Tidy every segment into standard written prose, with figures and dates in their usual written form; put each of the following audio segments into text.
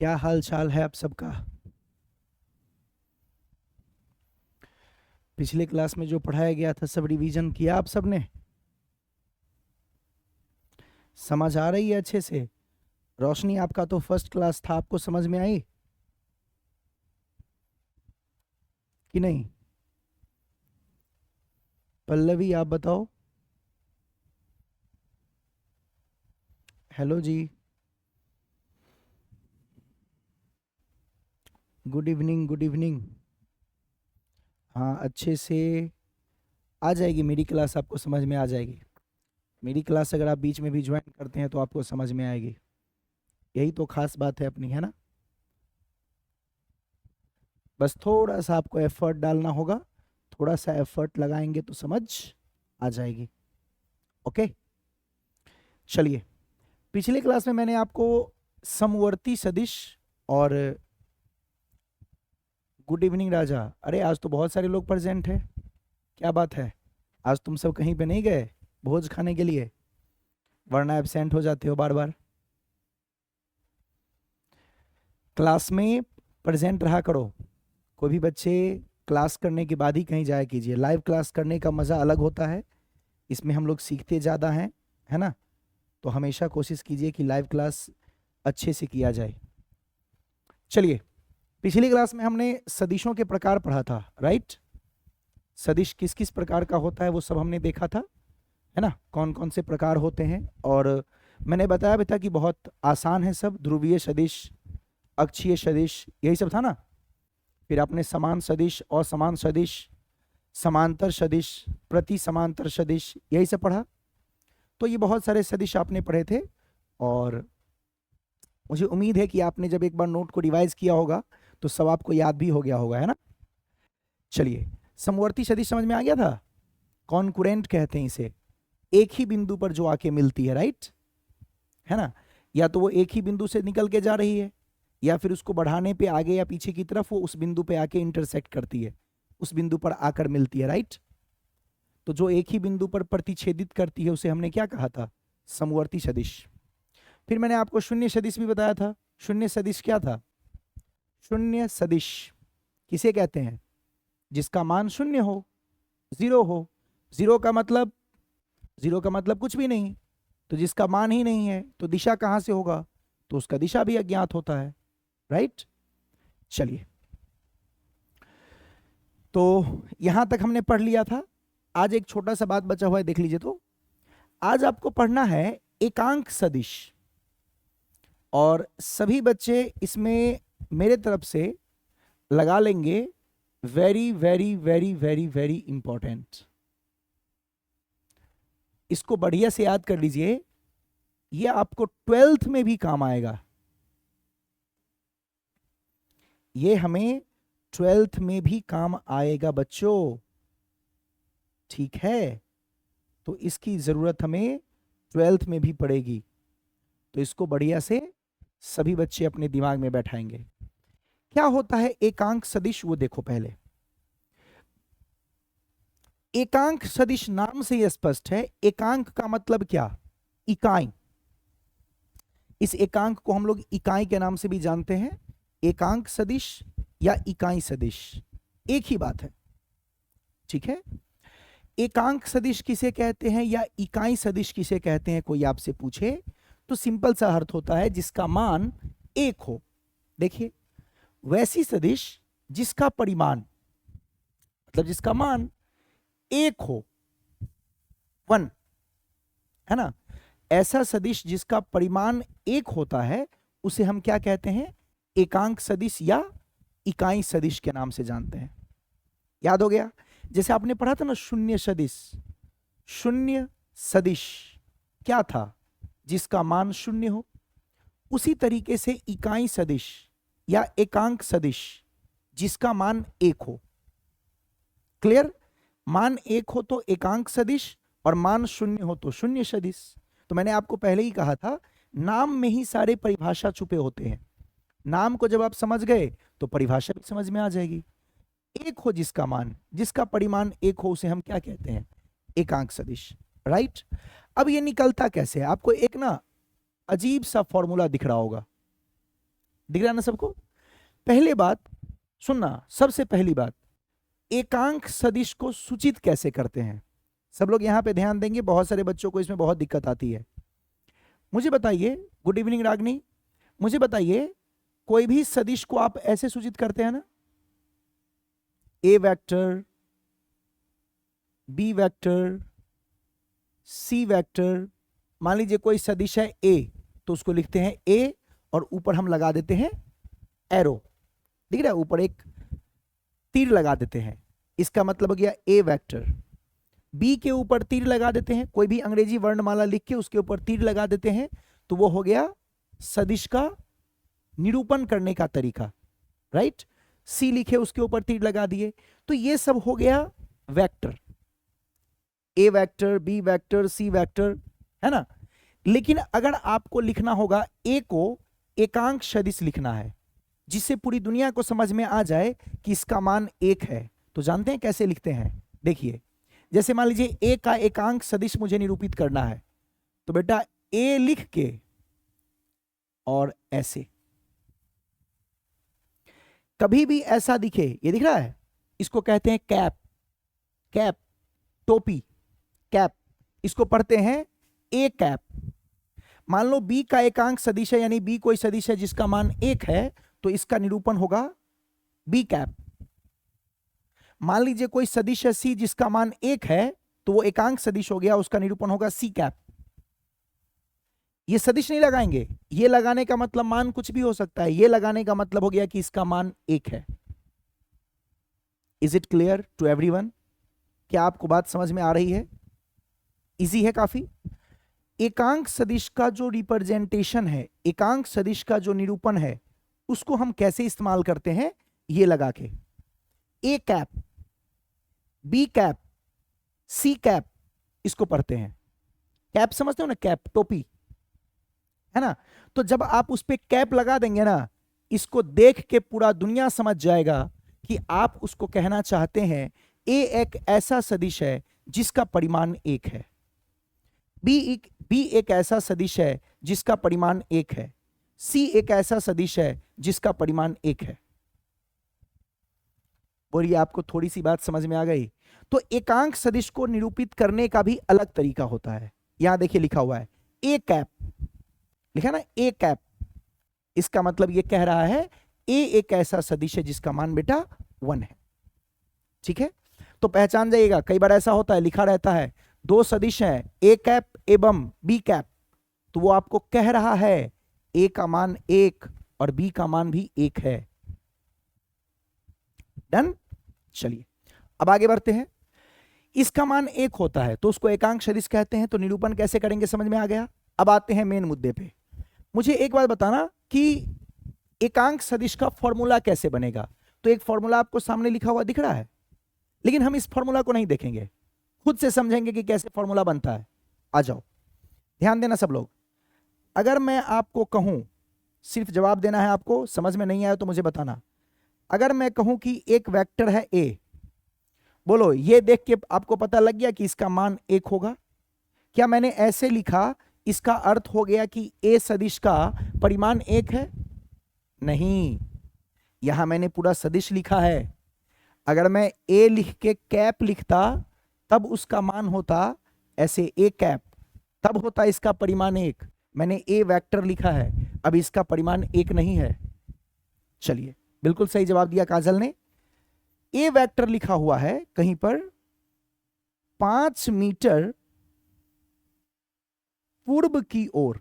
क्या हाल चाल है आप सबका। पिछले क्लास में जो पढ़ाया गया था सब रिवीजन किया आप सबने? समझ आ रही है अच्छे से? रोशनी, आपका तो फर्स्ट क्लास था, आपको समझ में आई कि नहीं? पल्लवी, आप बताओ। Hello ji. Good evening, good evening. हाँ, अच्छे से आ जाएगी मेरी क्लास, आपको समझ में आ जाएगी। मेरी क्लास अगर आप बीच में भी ज्वाइन करते हैं तो आपको समझ में आएगी। यही तो खास बात है अपनी, है ना? बस थोड़ा सा आपको एफर्ट डालना होगा। थोड़ा सा एफर्ट लगाएंगे तो समझ आ जाएगी। ओके, चलिए। पिछले क्लास में मैंने आपको समवर्ती सदिश और गुड इवनिंग राजा। अरे आज तो बहुत सारे लोग प्रेजेंट हैं, क्या बात है? आज तुम सब कहीं पे नहीं गए भोज खाने के लिए? वरना एब्सेंट हो जाते हो बार बार। क्लास में प्रेजेंट रहा करो। कोई भी बच्चे क्लास करने के बाद ही कहीं जाया कीजिए। लाइव क्लास करने का मज़ा अलग होता है, इसमें हम लोग सीखते ज़्यादा हैं, है ना? तो हमेशा कोशिश कीजिए कि लाइव क्लास अच्छे से किया जाए। चलिए, पिछली क्लास में हमने सदिशों के प्रकार पढ़ा था, राइट? सदिश किस किस प्रकार का होता है वो सब हमने देखा था, है ना? कौन कौन से प्रकार होते हैं। और मैंने बताया भी था कि बहुत आसान है सब। ध्रुवीय सदिश, अक्षीय सदिश, यही सब था ना? फिर आपने समान सदिश, असमान सदिश, समांतर सदिश, प्रति समांतर सदिश, यही सब पढ़ा। तो ये बहुत सारे सदिश आपने पढ़े थे और मुझे उम्मीद है कि आपने जब एक बार नोट को रिवाइज किया होगा तो सब आपको याद भी हो गया होगा, है ना? चलिए, समवर्ती सदिश समझ में आ गया था। कॉन्कुरेंट कहते हैं इसे, एक ही बिंदु पर जो आके मिलती है, राइट? है ना? या तो वो एक ही बिंदु से निकल के जा रही है, या फिर उसको बढ़ाने पे आगे या पीछे की तरफ वो उस बिंदु पे आके इंटरसेक्ट करती है, उस बिंदु पर आकर मिलती है, राइट? तो जो एक ही बिंदु पर प्रतिच्छेदित करती है उसे हमने क्या कहा था? समवर्ती सदिश। फिर मैंने आपको शून्य सदिश भी बताया था। शून्य सदिश क्या था? शून्य सदिश किसे कहते हैं? जिसका मान शून्य हो, जीरो हो। जीरो का मतलब, जीरो का मतलब कुछ भी नहीं। तो जिसका मान ही नहीं है तो दिशा कहां से होगा? तो उसका दिशा भी अज्ञात होता है, राइट? चलिए, तो यहां तक हमने पढ़ लिया था। आज एक छोटा सा बात बचा हुआ है, देख लीजिए। तो आज आपको पढ़ना है एकांक सदिश, और सभी बच्चे इसमें मेरे तरफ से लगा लेंगे very very very very very important. इसको बढ़िया से याद कर लीजिए, ये आपको 12th में भी काम आएगा। ये हमें 12th में भी काम आएगा बच्चों, ठीक है? तो इसकी जरूरत हमें 12th में भी पड़ेगी। तो इसको बढ़िया से सभी बच्चे अपने दिमाग में बैठाएंगे। क्या होता है एकांक सदिश, वो देखो पहले। एकांक सदिश नाम से यह स्पष्ट है। एकांक का मतलब क्या? इकाई। इस एकांक को हम लोग इकाई के नाम से भी जानते हैं। एकांक सदिश या इकाई सदिश एक ही बात है, ठीक है? एकांक सदिश किसे कहते हैं या इकाई सदिश किसे कहते हैं, कोई आपसे पूछे तो सिंपल सा अर्थ होता है जिसका मान एक हो। देखिए, वैसी सदिश जिसका परिमाण, मतलब जिसका मान एक हो, वन, है ना? ऐसा सदिश जिसका परिमाण एक होता है उसे हम क्या कहते हैं? एकांक सदिश या इकाई सदिश के नाम से जानते हैं। याद हो गया? जैसे आपने पढ़ा था ना शून्य सदिश। शून्य सदिश क्या था? जिसका मान शून्य हो। उसी तरीके से इकाई सदिश या एकांक सदिश जिसका मान एक हो। क्लियर? मान एक हो तो एकांक सदिश, और मान शून्य हो तो शून्य सदिश। तो मैंने आपको पहले ही कहा था, नाम में ही सारे परिभाषा छुपे होते हैं। नाम को जब आप समझ गए तो परिभाषा भी समझ में आ जाएगी। एक हो जिसका मान, जिसका परिमाण एक हो, उसे हम क्या कहते हैं? एकांक सदिश, राइट? अब ये निकलता कैसे है? आपको एक ना अजीब सा फॉर्मूला दिख रहा होगा। दिख रहा ना सबको? पहले बात सुनना, सबसे पहली बात, एकांक सदिश को सूचित कैसे करते हैं? सब लोग यहां पे ध्यान देंगे, बहुत सारे बच्चों को इसमें बहुत दिक्कत आती है। मुझे बताइए, गुड इवनिंग रागनी, मुझे बताइए कोई भी सदिश को आप ऐसे सूचित करते हैं ना, ए vector, B vector, C vector. मान लीजिए कोई सदिश है ए, तो उसको लिखते हैं ए और ऊपर हम लगा देते हैं एरो, दिख रहा है, ऊपर एक तीर लगा देते हैं, इसका मतलब हो गया ए वेक्टर। बी के ऊपर तीर लगा देते हैं, कोई भी अंग्रेजी वर्णमाला लिख के उसके ऊपर तीर लगा देते हैं, तो वो हो गया सदिश का निरूपण करने का तरीका, राइट। सी लिखे उसके ऊपर तीर लगा दिए, तो ये सब हो गया वेक्टर, ए vector, B vector, C vector, है ना। लेकिन अगर आपको लिखना होगा ए को एकांक सदिश लिखना है, जिससे पूरी दुनिया को समझ में आ जाए कि इसका मान 1 है, तो जानते हैं कैसे लिखते हैं? देखिए, जैसे मान लीजिए ए का एकांक सदिश मुझे निरूपित करना है, तो बेटा ए लिख के और ऐसे, कभी भी ऐसा दिखे, ये दिख रहा है, इसको कहते हैं कैप, कैप, टोपी, कैप, इसको पढ़ते हैं ए कैप। मान लो बी का एकांक सदिश है, यानी बी कोई सदिश है जिसका मान 1 है, तो इसका निरूपण होगा बी कैप। मान लीजिए कोई सदिश है सी जिसका मान 1 है, तो वो एकांक सदिश हो गया, उसका निरूपण होगा सी कैप। ये सदिश नहीं लगाएंगे, ये लगाने का मतलब मान कुछ भी हो सकता है, ये लगाने का मतलब हो गया कि इसका मान 1 है। Is it clear to everyone? क्या आपको बात समझ में आ रही है? इजी है काफी। एकांक सदिश का जो रिप्रेजेंटेशन है, एकांक सदिश का जो निरूपण है, उसको हम कैसे इस्तेमाल करते हैं? ये लगा के A cap, B cap, C cap, इसको पढ़ते हैं कैप, समझते हो ना, कैप, टोपी, है ना। तो जब आप उस पे कैप लगा देंगे ना, इसको देख के पूरा दुनिया समझ जाएगा कि आप उसको कहना चाहते हैं ए एक ऐसा सदिश है जिसका परिमाण 1 है, बी एक ऐसा सदिश है जिसका परिमाण 1 है, सी एक ऐसा सदिश है जिसका परिमाण 1 है। बोलिए, आपको थोड़ी सी बात समझ में आ गई? तो एकांक सदिश को निरूपित करने का भी अलग तरीका होता है। यहां देखिए लिखा हुआ है ए कैप, लिखा ना ए कैप, इसका मतलब ये कह रहा है ए एक ऐसा सदिश है जिसका मान बेटा 1 है। ठीक है, तो पहचान जाइएगा, कई बार ऐसा होता है लिखा रहता है दो सदिश हैं ए कैप एवं बी कैप, तो वो आपको कह रहा है ए का मान 1 और बी का मान भी 1 है। डन। चलिए अब आगे बढ़ते हैं। इसका मान 1 होता है तो उसको एकांक सदिश कहते हैं, तो निरूपण कैसे करेंगे समझ में आ गया। अब आते हैं मेन मुद्दे पे। मुझे एक बात बताना कि एकांक सदिश का फॉर्मूला कैसे बनेगा। तो एक फॉर्मूला आपको सामने लिखा हुआ दिख रहा है, लेकिन हम इस फॉर्मूला को नहीं देखेंगे, खुद से समझेंगे कि कैसे फॉर्मूला बनता है। आ जाओ, ध्यान देना सब लोग। अगर मैं आपको कहूं, सिर्फ जवाब देना है आपको, समझ में नहीं आया तो मुझे बताना। अगर मैं कहूं कि एक वेक्टर है ए, बोलो ये देख के आपको पता लग गया कि इसका मान 1 होगा। क्या मैंने ऐसे लिखा इसका अर्थ हो गया कि ए सदिश का परिमाण 1 है? नहीं, यहां मैंने पूरा सदिश लिखा है। अगर मैं ए लिख के कैप लिखता तब उसका मान होता ऐसे ए कैप, तब होता इसका परिमाण 1। मैंने ए वेक्टर लिखा है, अब इसका परिमाण 1 नहीं है। चलिए, बिल्कुल सही जवाब दिया काजल ने। ए वेक्टर लिखा हुआ है कहीं पर 5 मीटर पूर्व की ओर।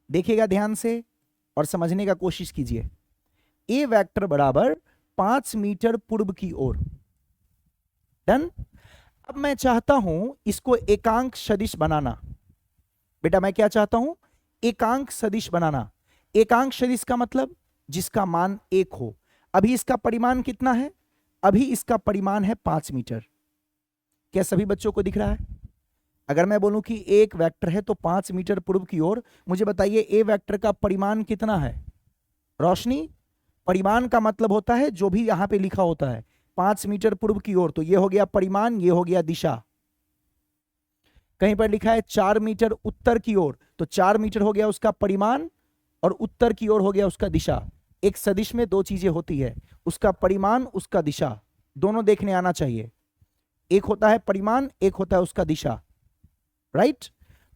देखिएगा ध्यान से और समझने का कोशिश कीजिए। ए वेक्टर बराबर 5 मीटर पूर्व की ओर। डन। अब मैं चाहता हूं इसको एकांक सदिश बनाना। बेटा मैं क्या चाहता हूं? एकांक सदिश बनाना। एकांक सदिश का मतलब जिसका मान 1 हो। अभी इसका परिमाण कितना है? अभी इसका परिमाण है 5 मीटर। क्या सभी बच्चों को दिख रहा है? अगर मैं बोलूं कि एक वेक्टर है तो 5 मीटर पूर्व की ओर, मुझे बताइए ए वेक्टर का परिमाण कितना है? रोशनी, परिमाण का मतलब होता है जो भी यहां पे लिखा होता है 5 मीटर पूर्व की ओर, तो ये हो गया परिमाण, ये हो गया दिशा। कहीं पर लिखा है 4 मीटर उत्तर की ओर, तो 4 मीटर हो गया उसका परिमाण और उत्तर की ओर हो गया उसका दिशा। एक सदिश में दो चीजें होती है, उसका परिमाण, उसका दिशा, दोनों देखने आना चाहिए। एक होता है परिमाण, एक होता है उसका दिशा, राइट।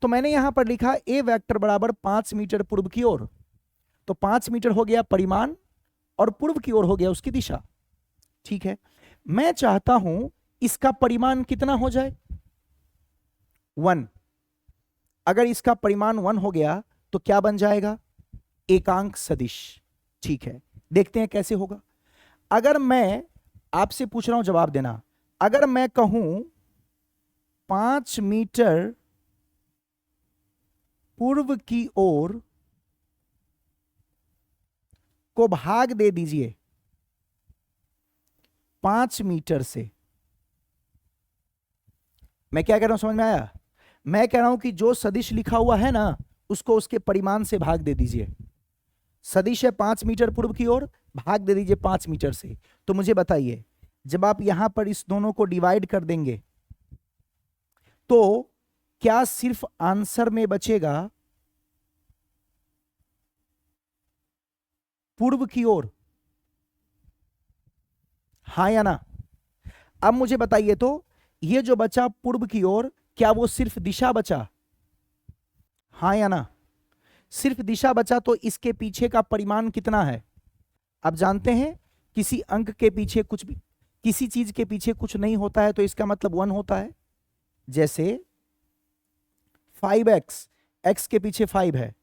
तो मैंने यहां पर लिखा ए वेक्टर बराबर 5 मीटर पूर्व की ओर, तो 5 मीटर हो गया परिमाण और पूर्व की ओर हो गया उसकी दिशा। ठीक है, मैं चाहता हूं इसका परिमाण कितना हो जाए, 1। अगर इसका परिमाण 1 हो गया तो क्या बन जाएगा, एकांक सदिश। ठीक है, देखते हैं कैसे होगा। अगर मैं आपसे पूछ रहा हूं, जवाब देना, अगर मैं कहूं 5 मीटर पूर्व की ओर को भाग दे दीजिए 5 मीटर से, मैं क्या कह रहा हूं, समझ में आया? मैं कह रहा हूं कि जो सदिश लिखा हुआ है ना, उसको उसके परिमाण से भाग दे दीजिए। सदिश है 5 मीटर पूर्व की ओर, भाग दे दीजिए 5 मीटर से। तो मुझे बताइए, जब आप यहां पर इस दोनों को डिवाइड कर देंगे तो क्या सिर्फ आंसर में बचेगा पूर्व की ओर, हाँ या ना? अब मुझे बताइए तो, ये जो बचा पूर्व की ओर, क्या वो सिर्फ दिशा बचा, हाँ या ना? सिर्फ दिशा बचा तो इसके पीछे का परिमाण कितना है? आप जानते हैं किसी अंक के पीछे कुछ भी, किसी चीज के पीछे कुछ नहीं होता है तो इसका मतलब 1 होता है। जैसे 5x, x के पीछे 5 है,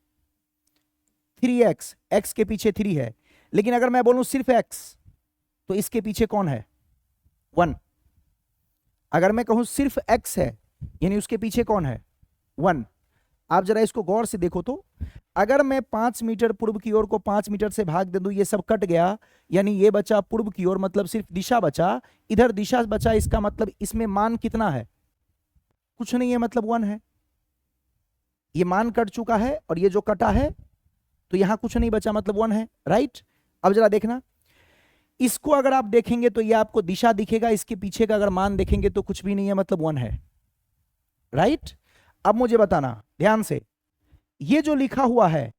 3x, x के पीछे 3 है, लेकिन अगर मैं बोलूं सिर्फ x तो इसके पीछे कौन है, 1। अगर मैं कहूं सिर्फ x है, यानी उसके पीछे कौन है, 1। आप जरा इसको गौर से देखो तो, अगर मैं 5 मीटर पूर्व की ओर को 5 मीटर से भाग दे दूं, ये सब कट गया, यानी ये बचा पूर्व की ओर, मतलब सिर्फ दिशा बचा, इधर दिशा बचा, इसका मतलब इसमें मान कितना है, कुछ नहीं है, मतलब 1 है। ये मान कट चुका है और ये जो कटा है, तो यहां कुछ नहीं बचा, मतलब 1 है, राइट। अब जरा देखना, इसको अगर आप देखेंगे तो ये आपको दिशा दिखेगा, इसके पीछे का अगर मान देखेंगे तो कुछ भी नहीं है, मतलब 1 है, राइट। अब मुझे बताना ध्यान से, ये जो लिखा हुआ है,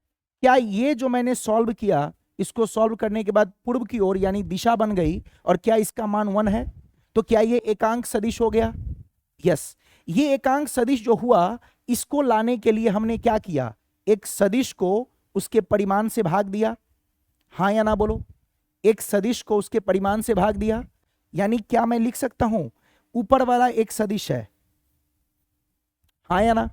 क्या ये जो मैंने सॉल्व किया, इसको सॉल्व करने के बाद पूर्व की ओर यानी दिशा बन गई, और क्या इसका मान 1 है, तो क्या ये एकांक सदिश हो गया? यस, ये एकांक सदिश जो हुआ, इसको लाने के लिए हमने क्या किया, एक सदिश को उसके परिमाण से भाग दिया, हाँ या ना बोलो? एक सदिश को उसके परिमाण से भाग दिया, यानी क्या मैं लिख सकता हूं, ऊपर वाला एक सदिश है, हाँ या ना?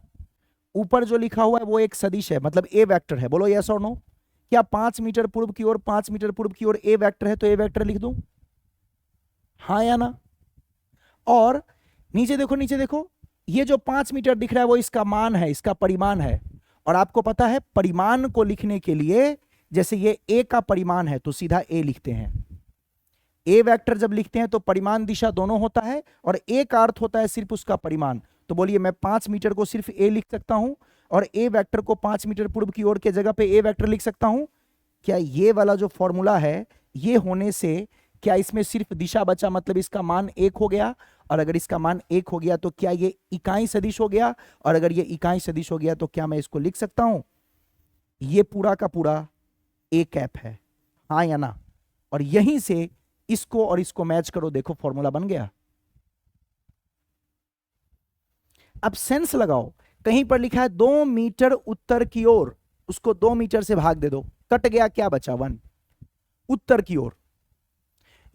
ऊपर जो लिखा हुआ है वो एक सदिश है, मतलब ए वेक्टर है, बोलो यस और नो? क्या 5 मीटर पूर्व की ओर, 5 मीटर पूर्व की ओर ए वेक्टर है, तो ए वेक्टर लिख दूं, हाँ या ना? और नीचे देखो, नीचे देखो, ये जो 5 मीटर दिख रहा है वो इसका मान है, इसका परिमाण है। और आपको पता है परिमाण को लिखने के लिए, जैसे ये ए का परिमाण है तो सीधा ए लिखते हैं। ए वेक्टर जब लिखते हैं तो परिमाण दिशा दोनों होता है, और ए का अर्थ होता है सिर्फ उसका परिमाण। तो बोलिए, मैं 5 मीटर को सिर्फ ए लिख सकता हूं, और ए वेक्टर को 5 मीटर पूर्व की ओर के जगह पे ए वेक्टर लिख सकता हूं। क्या ये वाला जो फॉर्मूला है, ये होने से क्या इसमें सिर्फ दिशा बचा, मतलब इसका मान 1 हो गया? और अगर इसका मान 1 हो गया तो क्या ये इकाई सदिश हो गया? और अगर ये इकाई सदिश हो गया तो क्या मैं इसको लिख सकता हूं, ये पूरा का पूरा ए कैप है, हाँ या ना? और यहीं से इसको और इसको मैच करो, देखो फॉर्मूला बन गया। अब सेंस लगाओ, कहीं पर लिखा है 2 मीटर उत्तर की ओर, उसको 2 मीटर से भाग दे दो, कट गया, क्या बचा, 1 उत्तर की ओर,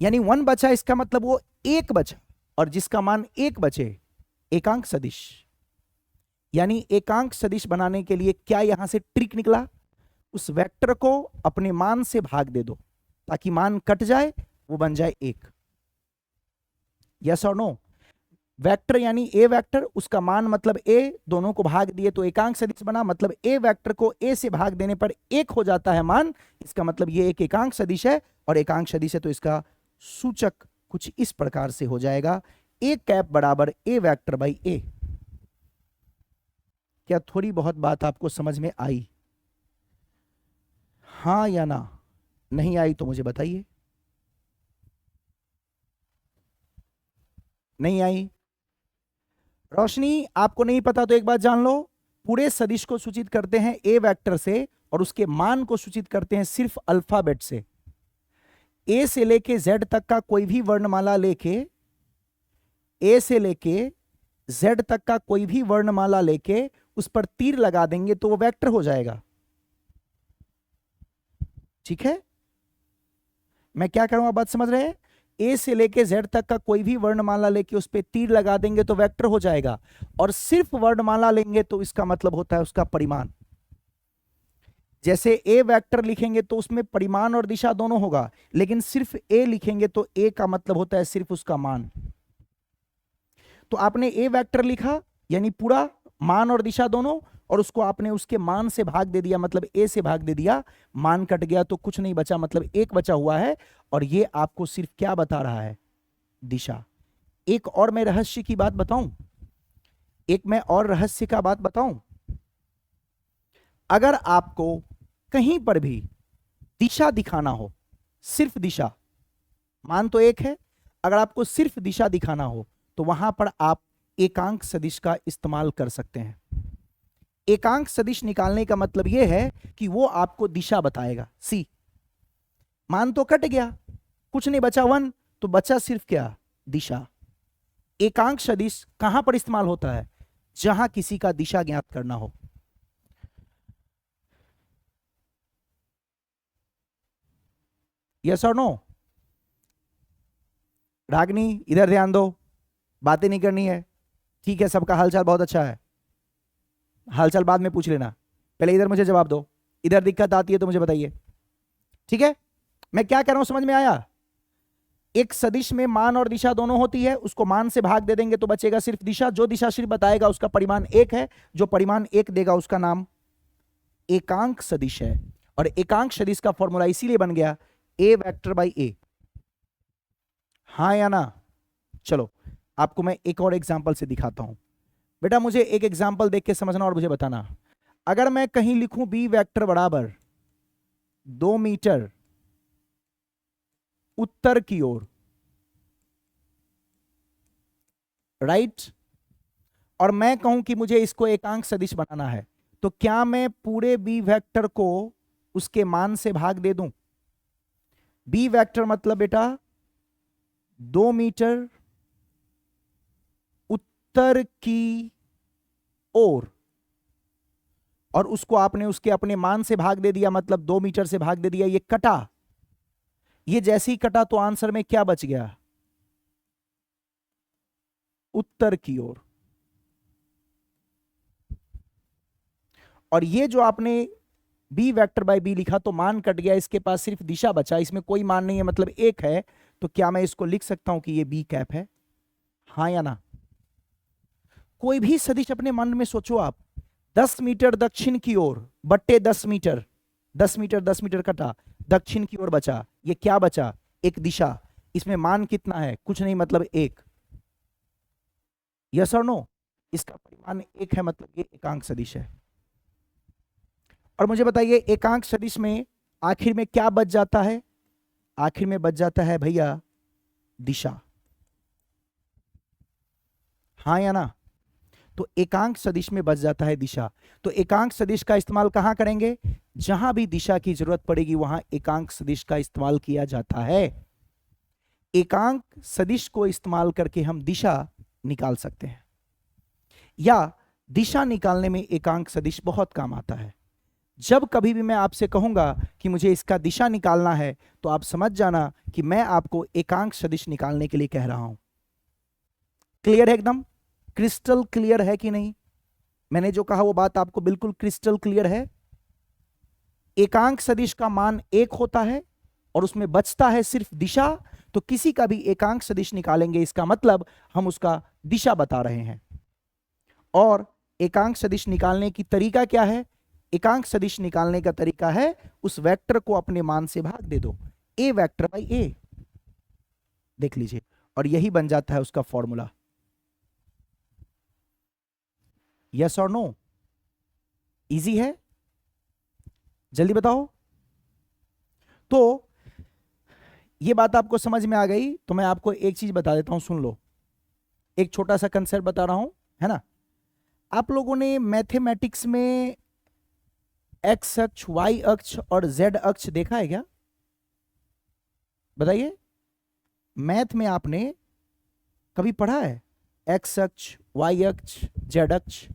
यानी 1 बचा, इसका मतलब वो 1 बचा, और जिसका मान 1 बचे, एकांक सदिश। यानी एकांक सदिश बनाने के लिए क्या यहां से ट्रिक निकला, उस वेक्टर को अपने मान से भाग दे दो ताकि मान कट जाए, वो बन जाए 1। यस और नो? वेक्टर यानी ए वेक्टर, उसका मान मतलब ए, दोनों को भाग दिए तो एकांक सदिश बना, मतलब ए वेक्टर को ए से भाग देने पर 1 हो जाता है मान, इसका मतलब ये एक एकांक सदिश है, और एकांक सदिश है तो इसका सूचक कुछ इस प्रकार से हो जाएगा, ए कैप बराबर ए वेक्टर बाई ए। क्या थोड़ी बहुत बात आपको समझ में आई, हाँ या ना? नहीं आई तो मुझे बताइए। नहीं आई? रोशनी, आपको नहीं पता तो एक बात जान लो, पूरे सदिश को सूचित करते हैं ए वेक्टर से, और उसके मान को सूचित करते हैं सिर्फ अल्फाबेट से। ए से लेके जेड तक का कोई भी वर्णमाला लेके, ए से लेके जेड तक का कोई भी वर्णमाला लेके उस पर तीर लगा देंगे तो वो वेक्टर हो जाएगा। ठीक है, मैं क्या करूंगा, बात समझ रहे हैं? ए से लेके जेड तक का कोई भी वर्णमाला लेके उस पर तीर लगा देंगे तो वेक्टर हो जाएगा, और सिर्फ वर्णमाला लेंगे तो इसका मतलब होता है उसका परिमाण। जैसे ए वेक्टर लिखेंगे तो उसमें परिमाण और दिशा दोनों होगा, लेकिन सिर्फ ए लिखेंगे तो ए का मतलब होता है सिर्फ उसका मान। तो आपने ए वेक्टर लिखा यानी पूरा मान और दिशा दोनों, और उसको आपने उसके मान से भाग दे दिया, मतलब ए से भाग दे दिया, मान कट गया तो कुछ नहीं बचा, मतलब एक बचा हुआ है, और ये आपको सिर्फ क्या बता रहा है, दिशा। एक और मैं रहस्य की बात बताऊं, एक मैं और रहस्य का बात बताऊं, अगर आपको कहीं पर भी दिशा दिखाना हो, सिर्फ दिशा, मान तो एक है, अगर आपको सिर्फ दिशा दिखाना हो तो वहां पर आप एकांक सदिश का इस्तेमाल कर सकते हैं। एकांक सदिश निकालने का मतलब यह है कि वो आपको दिशा बताएगा। सी, मान तो कट गया, कुछ नहीं बचा 1, तो बचा सिर्फ क्या, दिशा। एकांक सदिश कहां पर इस्तेमाल होता है, जहां किसी का दिशा ज्ञात करना हो। यस और नो? रागनी इधर ध्यान दो, बातें नहीं करनी है। ठीक है, सबका हालचाल बहुत अच्छा है, हालचाल बाद में पूछ लेना, पहले इधर मुझे जवाब दो। इधर दिक्कत आती है तो मुझे बताइए, ठीक है? मैं क्या कह रहा हूं समझ में आया? एक सदिश में मान और दिशा दोनों होती है, उसको मान से भाग दे देंगे तो बचेगा सिर्फ दिशा। जो दिशा सिर्फ बताएगा उसका परिमाण 1 है, जो परिमाण 1 देगा उसका नाम एकांक सदिश है। और एकांक सदिश का फॉर्मूला इसीलिए बन गया ए वेक्टर बाई ए। हाँ या ना? चलो आपको मैं एक और एग्जांपल से दिखाता हूं। बेटा मुझे एक एग्जांपल देख के समझना और मुझे बताना। अगर मैं कहीं लिखूं बी वेक्टर बराबर 2 मीटर उत्तर की ओर, राइट, और मैं कहूं कि मुझे इसको एकांक सदिश बनाना है, तो क्या मैं पूरे बी वेक्टर को उसके मान से भाग दे दूं? बी वेक्टर मतलब बेटा 2 मीटर उत्तर की ओर, और उसको आपने उसके अपने मान से भाग दे दिया, मतलब 2 मीटर से भाग दे दिया। ये कटा, ये जैसे ही कटा तो आंसर में क्या बच गया, उत्तर की ओर। और ये जो आपने बी वेक्टर बाय बी लिखा तो मान कट गया, इसके पास सिर्फ दिशा बचा, इसमें कोई मान नहीं है, मतलब 1 है। तो क्या मैं इसको लिख सकता हूं कि ये बी कैप है? हाँ या ना? कोई भी सदिश अपने मन में सोचो आप, 10 मीटर दक्षिण की ओर बट्टे 10 मीटर, 10 मीटर 10 मीटर कटा, दक्षिण की ओर बचा, ये क्या बचा, एक दिशा। इसमें मान कितना है, कुछ नहीं, मतलब 1। यस और नो? इसका परिमाण 1 है, मतलब ये एकांक सदिश है। और मुझे बताइए एकांक सदिश में आखिर में क्या बच जाता है? आखिर में बच जाता है भैया दिशा। हाँ या ना? तो एकांक सदिश में बच जाता है दिशा। तो एकांक सदिश का इस्तेमाल कहां करेंगे? जहां भी दिशा की जरूरत पड़ेगी वहां एकांक सदिश का इस्तेमाल किया जाता है। एकांक सदिश को इस्तेमाल करके हम दिशा निकाल सकते हैं, या दिशा निकालने में एकांक सदिश बहुत काम आता है। जब कभी भी मैं आपसे कहूंगा कि मुझे इसका दिशा निकालना है, तो आप समझ जाना कि मैं आपको एकांक सदिश निकालने के लिए कह रहा हूं। क्लियर है? एकदम क्रिस्टल क्लियर है कि नहीं? मैंने जो कहा वो बात आपको बिल्कुल क्रिस्टल क्लियर है? एकांक सदिश का मान 1 होता है और उसमें बचता है सिर्फ दिशा, तो किसी का भी एकांक सदिश निकालेंगे, इसका मतलब हम उसका दिशा बता रहे हैं। और एकांक सदिश निकालने की तरीका क्या है? एकांक सदिश निकालने का तरीका है उस वेक्टर को अपने मान से भाग दे दो, ए वेक्टर बाई ए, देख लीजिए, और यही बन जाता है उसका फॉर्मूला। यस और नो? इजी है? जल्दी बताओ। तो ये बात आपको समझ में आ गई, तो मैं आपको एक चीज बता देता हूं, सुन लो। एक छोटा सा कंसेप्ट बता रहा हूं, है ना? आप लोगों ने मैथमेटिक्स में एक्स अक्ष, वाई अक्ष और जेड अक्ष देखा है क्या? बताइए, मैथ में आपने कभी पढ़ा है एक्स अक्ष, वाई अक्ष, जेड अक्ष,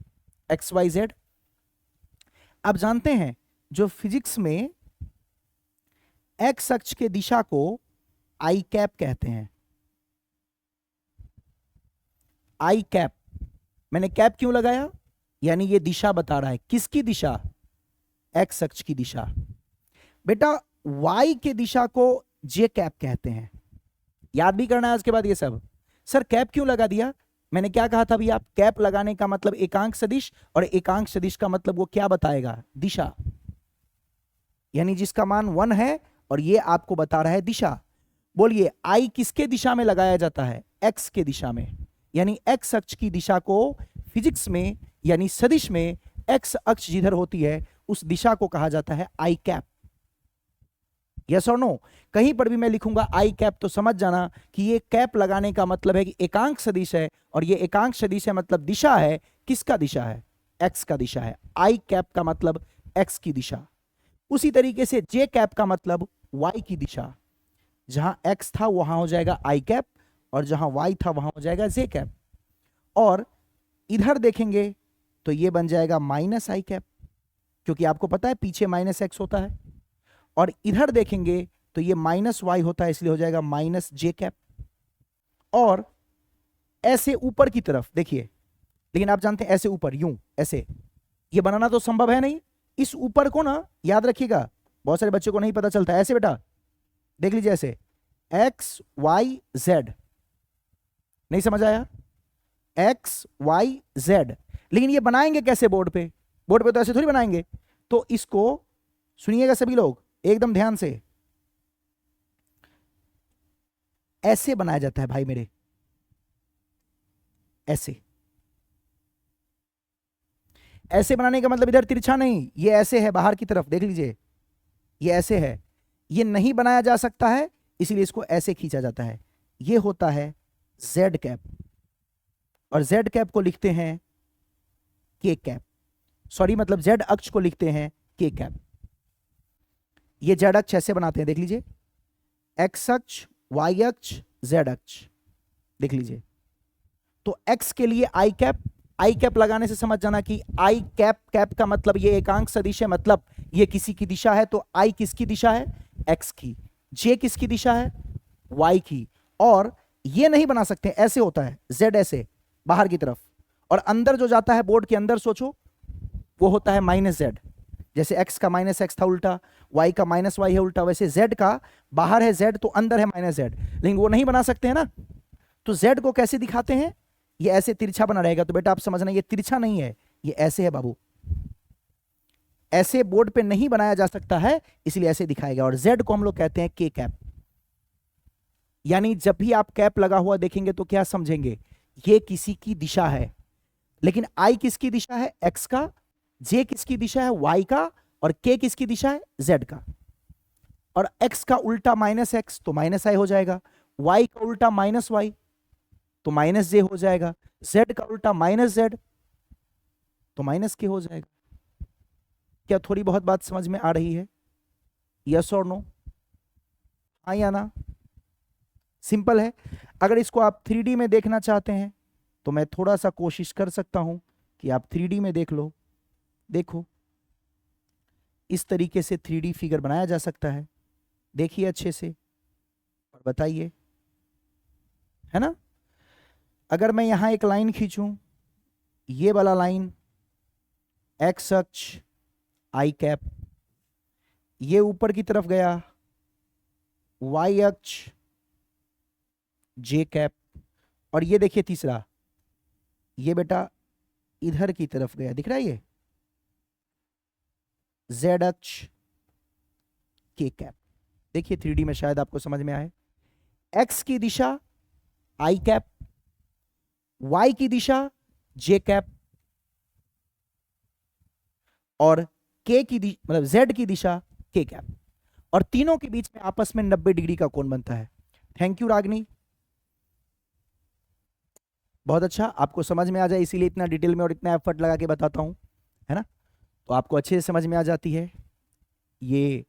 एक्स वाई जेड? आप जानते हैं जो फिजिक्स में एक्स अक्ष के दिशा को आई कैप कहते हैं। आई कैप, मैंने कैप क्यों लगाया? यानी ये दिशा बता रहा है। किसकी दिशा? एक्स अक्ष की दिशा। बेटा वाई के दिशा को जे कैप कहते हैं। याद भी करना है आज के बाद ये सब। सर कैप क्यों लगा दिया? मैंने क्या कहा था भैया? कैप लगाने का मतलब एकांक सदिश, और एकांक सदिश का मतलब वो क्या बताएगा? दिशा। यानी जिसका मान 1 है और ये आपको बता रहा है दिशा। बोलिए आई किसके दिशा में लगाया जाता है? एक्स के दिशा में। यानी एक्स अक्ष की दिशा को फिजिक्स में यानी सदिश में एक्स अक्ष जिधर होती है उस दिशा को कहा जाता है आई कैप। यस और नो? कहीं पर भी मैं लिखूंगा आई कैप तो समझ जाना कि ये कैप लगाने का मतलब है कि एकांक सदिश है, और ये एकांक सदिश है मतलब दिशा है। किसका दिशा है? एक्स का दिशा है। आई कैप का मतलब एक्स की दिशा। उसी तरीके से जे कैप का मतलब वाई की दिशा। जहां एक्स था वहां हो जाएगा आई कैप, और जहां वाई था वहां हो जाएगा जे कैप। और इधर देखेंगे तो ये बन जाएगा माइनस आई कैप, क्योंकि आपको पता है पीछे माइनस एक्स होता है। और इधर देखेंगे तो ये माइनस वाई होता है, इसलिए हो जाएगा माइनस जे कैप। और ऐसे ऊपर की तरफ देखिए, लेकिन आप जानते हैं ऐसे ऊपर यूं ऐसे ये बनाना तो संभव है नहीं। इस ऊपर को ना याद रखिएगा, बहुत सारे बच्चों को नहीं पता चलता। ऐसे बेटा देख लीजिए, ऐसे एक्स वाई जेड। नहीं समझ आया? X y z. लेकिन ये बनाएंगे कैसे बोर्ड पे? बोर्ड पे तो ऐसे थोड़ी बनाएंगे। तो इसको सुनिएगा सभी लोग एकदम ध्यान से, ऐसे बनाया जाता है भाई मेरे, ऐसे। ऐसे बनाने का मतलब इधर तिरछा नहीं, ये ऐसे है बाहर की तरफ, देख लीजिए ये ऐसे है। ये नहीं बनाया जा सकता है, इसलिए इसको ऐसे खींचा जाता है। ये होता है जेड कैप, और जेड कैप को लिखते हैं के कैप। सॉरी, मतलब जेड अक्ष को लिखते हैं के कैप। ये जेड अक्ष ऐसे बनाते हैं, देख लीजिए, एक्स अक्ष, वाई अक्ष, जेड अक्ष, देख लीजिए। तो एक्स के लिए आई कैप, आई कैप लगाने से समझ जाना कि आई कैप, कैप का मतलब ये एकांक सदिश है, मतलब ये किसी की दिशा है। तो आई किसकी दिशा है? एक्स की। जे किसकी दिशा है? वाई की। और ये नहीं बना सकते, ऐसे होता है जेड ऐसे बाहर की तरफ, और अंदर जो जाता है बोर्ड के अंदर सोचो वो होता है माइनस जेड। जैसे एक्स का माइनस एक्स था उल्टा, वाई का माइनस वाई है उल्टा, वैसे जेड का बाहर है जेड तो अंदर है माइनस जेड। लेकिन वो नहीं बना सकते हैं ना। तो जेड को कैसे दिखाते हैं? ये ऐसे तिरछा बना रहेगा। तो बेटा आप समझना ये तिरछा नहीं है, ये ऐसे है बाबू। ऐसे बोर्ड पे नहीं बनाया जा सकता है, इसलिए ऐसे दिखाएगा। और जेड को हम लोग कहते हैं के कैप। यानी जब भी आप कैप लगा हुआ देखेंगे तो क्या समझेंगे? ये किसी की दिशा है। लेकिन आई किसकी दिशा है? एक्स का। जे किसकी दिशा है? वाई का। और के किसकी दिशा है? जेड का। और एक्स का उल्टा माइनस एक्स तो माइनस आई हो जाएगा, वाई का उल्टा माइनस वाई तो माइनस जे हो जाएगा, जेड का उल्टा माइनस जेड तो माइनस के हो जाएगा। क्या थोड़ी बहुत बात समझ में आ रही है? यस और नो? हाँ या ना? सिंपल है। अगर इसको आप 3D में देखना चाहते हैं तो मैं थोड़ा सा कोशिश कर सकता हूं कि आप 3D में देख लो। देखो इस तरीके से 3D फिगर बनाया जा सकता है। देखिए अच्छे से और बताइए, है ना? अगर मैं यहां एक लाइन खींचूं, ये वाला लाइन एक्स अक्ष आई कैप, ये ऊपर की तरफ गया वाई अक्ष जे कैप, और ये देखिए तीसरा, ये बेटा इधर की तरफ गया, दिख रहा है ये जेड अक्ष के कैप। देखिए 3D में शायद आपको समझ में आए। एक्स की दिशा आई कैप, वाई की दिशा जे कैप, और के की मतलब जेड की दिशा के कैप, और तीनों के बीच में आपस में 90 डिग्री का कोण बनता है। थैंक यू रागनी, बहुत अच्छा, आपको समझ में आ जाए इसीलिए इतना डिटेल में और इतना एफर्ट लगा के बताता हूं, है ना? तो आपको अच्छे से समझ में आ जाती है। ये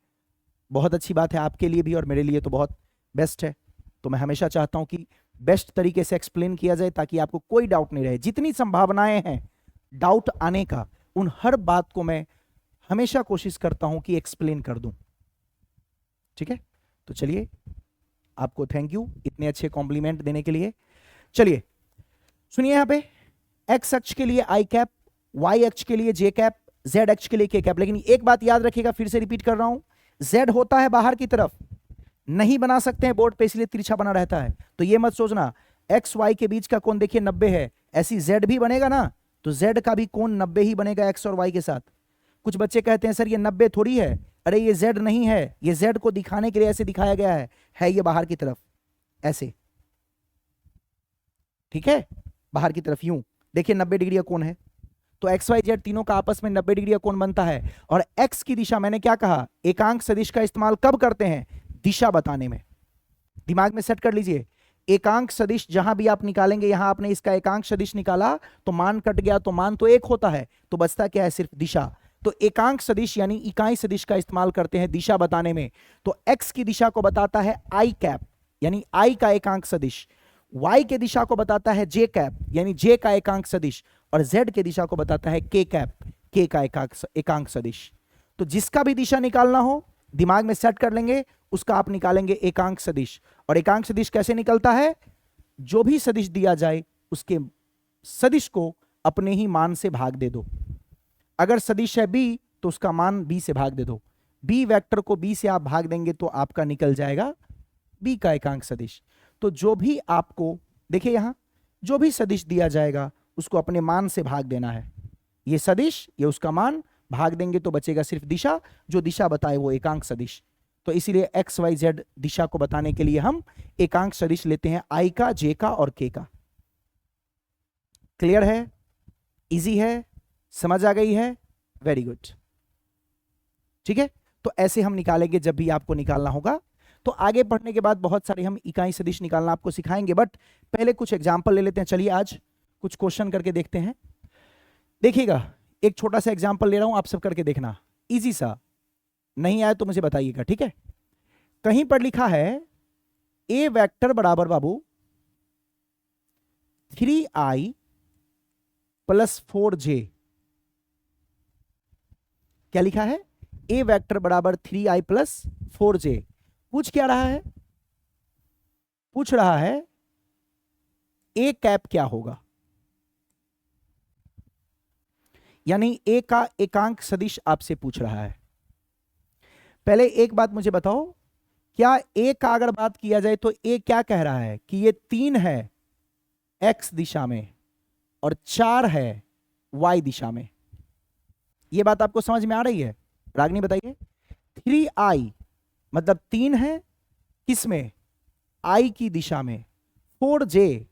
बहुत अच्छी बात है आपके लिए भी और मेरे लिए तो बहुत बेस्ट है। तो मैं हमेशा चाहता हूं कि बेस्ट तरीके से एक्सप्लेन किया जाए ताकि आपको कोई डाउट नहीं रहे। जितनी संभावनाएं हैं डाउट आने का, उन हर बात को मैं हमेशा कोशिश करता हूं कि एक्सप्लेन कर दूं। ठीक है, तो चलिए, आपको थैंक यू इतने अच्छे कॉम्प्लीमेंट देने के लिए। चलिए सुनिए, यहां पे एक्स अक्ष के लिए आई कैप, वाई अक्ष के लिए जे कैप, जेड अक्ष के लिए के कैप। लेकिन एक बात याद रखिएगा, फिर से रिपीट कर रहा हूं, जेड होता है बाहर की तरफ, नहीं बना सकते हैं बोर्ड पे, इसलिए तिरछा बना रहता है। तो ये मत सोचना एक्स वाई के बीच का कोण देखिए 90 है, ऐसी जेड भी बनेगा ना तो जेड का भी कोण 90 ही बनेगा एक्स और वाई के साथ। कुछ बच्चे कहते हैं सर ये 90 थोड़ी है, अरे ये जेड नहीं है, ये जेड को दिखाने के लिए ऐसे दिखाया गया है ये बाहर की तरफ ऐसे, ठीक है, बाहर की तरफ यूं देखिए 90 डिग्री का कोण है। तो एक्स वाई जेड तीनों का आपस में 90 डिग्री का कोण बनता है। और एक्स की दिशा, मैंने क्या कहा, एकांक सदिश का इस्तेमाल कब करते हैं, दिशा बताने में। दिमाग में सेट कर लीजिए, एकांक सदिश जहां भी आप निकालेंगे, यहां आपने इसका एकांक सदिश निकाला तो मान कट गया, तो मान तो एक होता है, तो बचता क्या है, सिर्फ दिशा। तो एकांक सदिश यानी इकाई सदिश का इस्तेमाल करते हैं दिशा बताने में। तो एक्स की दिशा को बताता है आई कैप यानी आई का एकांक सदिश, वाई के दिशा को बताता है जे कैप यानी जे का एकांक सदिश, और जेड के दिशा को बताता है के कैप, के का एकांक सदिश। तो जिसका भी दिशा निकालना हो दिमाग में सेट कर लेंगे, उसका आप निकालेंगे एकांक सदिश। और एकांक सदिश कैसे निकलता है, जो भी सदिश दिया जाए उसके सदिश को अपने ही मान से भाग दे दो। अगर सदिश है बी तो उसका मान बी से भाग दे दो, बी वेक्टर को बी से आप भाग देंगे तो आपका निकल जाएगा बी का एकांक सदिश। तो जो भी आपको देखिए यहां जो भी सदिश दिया जाएगा उसको अपने मान से भाग देना है। ये सदिश, ये उसका मान, भाग देंगे तो बचेगा सिर्फ दिशा, जो दिशा बताए वो एकांक सदिश। तो इसीलिए एक्स वाई जेड दिशा को बताने के लिए हम एकांक सदिश लेते हैं आई का, जे का और के का। क्लियर है, इजी है, समझ आ गई है, वेरी गुड। ठीक है, तो ऐसे हम निकालेंगे जब भी आपको निकालना होगा। तो आगे बढ़ने के बाद बहुत सारे हम इकाई सदिश निकालना आपको सिखाएंगे, बट पहले कुछ एग्जाम्पल ले लेते हैं। चलिए आज कुछ क्वेश्चन करके देखते हैं। देखिएगा, एक छोटा सा एग्जाम्पल ले रहा हूं, आप सब करके देखना, इजी सा, नहीं आया तो मुझे बताइएगा, ठीक है। कहीं पर लिखा है ए वेक्टर बराबर बाबू 3i + 4j। क्या लिखा है, ए वेक्टर बराबर 3i + 4j। पूछ क्या रहा है, पूछ रहा है ए कैप क्या होगा, यानी ए का एकांक सदिश आपसे पूछ रहा है। पहले एक बात मुझे बताओ, क्या ए का अगर बात किया जाए तो ए क्या कह रहा है कि ये 3 है एक्स दिशा में और 4 है वाई दिशा में। ये बात आपको समझ में आ रही है, रागनी बताइए। 3i मतलब 3 है किसमें, आई की दिशा में। 4j